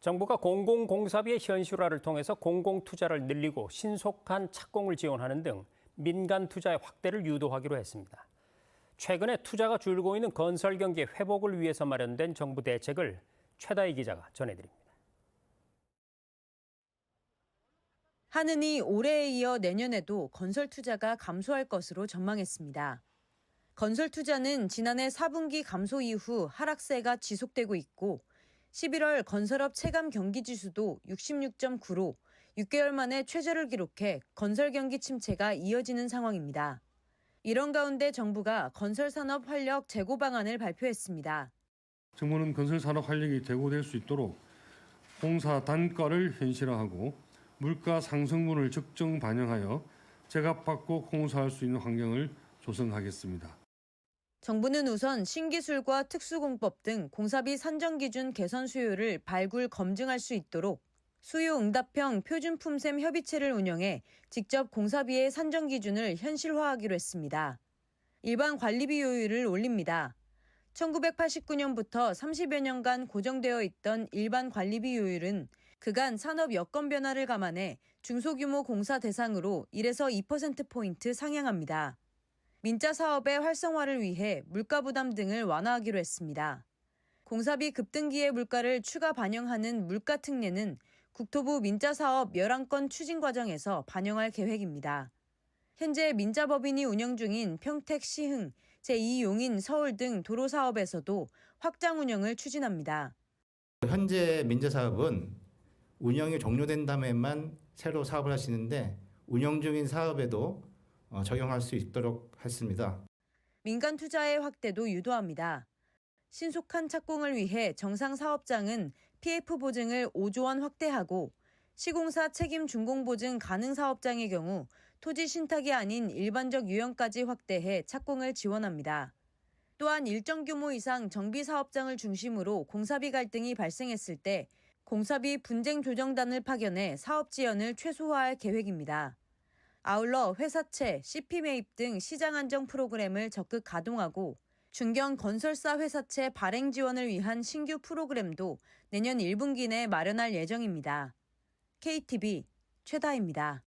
정부가 공공공사비의 현실화를 통해서 공공투자를 늘리고 신속한 착공을 지원하는 등 민간 투자의 확대를 유도하기로 했습니다. 최근에 투자가 줄고 있는 건설 경기 회복을 위해서 마련된 정부 대책을 최다희 기자가 전해드립니다. 한은이 올해에 이어 내년에도 건설 투자가 감소할 것으로 전망했습니다. 건설 투자는 지난해 4분기 감소 이후 하락세가 지속되고 있고 11월 건설업 체감 경기 지수도 66.9로 6개월 만에 최저를 기록해 건설 경기 침체가 이어지는 상황입니다. 이런 가운데 정부가 건설산업 활력 재고 방안을 발표했습니다. 정부는 건설산업 활력이 제고될 수 있도록 공사 단가를 현실화하고 물가 상승분을 적정 반영하여 제값받고 공사할 수 있는 환경을 조성하겠습니다. 정부는 우선 신기술과 특수공법 등 공사비 산정 기준 개선 수요를 발굴 검증할 수 있도록 수요 응답형 표준품셈 협의체를 운영해 직접 공사비의 산정 기준을 현실화하기로 했습니다. 일반 관리비 요율을 올립니다. 1989년부터 30여 년간 고정되어 있던 일반 관리비 요율은 그간 산업 여건 변화를 감안해 중소규모 공사 대상으로 1에서 2%포인트 상향합니다. 민자 사업의 활성화를 위해 물가 부담 등을 완화하기로 했습니다. 공사비 급등기의 물가를 추가 반영하는 물가 특례는 국토부 민자 사업 11건 추진 과정에서 반영할 계획입니다. 현재 민자법인이 운영 중인 평택 시흥, 제2용인 서울 등 도로 사업에서도 확장 운영을 추진합니다. 현재 민자 사업은 운영이 종료된 다음에만 새로 사업을 하시는데 운영 중인 사업에도 적용할 수 있도록 했습니다. 민간 투자의 확대도 유도합니다. 신속한 착공을 위해 정상 사업장은 PF 보증을 5조 원 확대하고 시공사 책임 준공 보증 가능 사업장의 경우 토지 신탁이 아닌 일반적 유형까지 확대해 착공을 지원합니다. 또한 일정 규모 이상 정비 사업장을 중심으로 공사비 갈등이 발생했을 때 공사비 분쟁 조정단을 파견해 사업 지연을 최소화할 계획입니다. 아울러 회사채, CP 매입 등 시장 안정 프로그램을 적극 가동하고 중견 건설사 회사채 발행 지원을 위한 신규 프로그램도 내년 1분기 내 마련할 예정입니다. KTV 최다희입니다.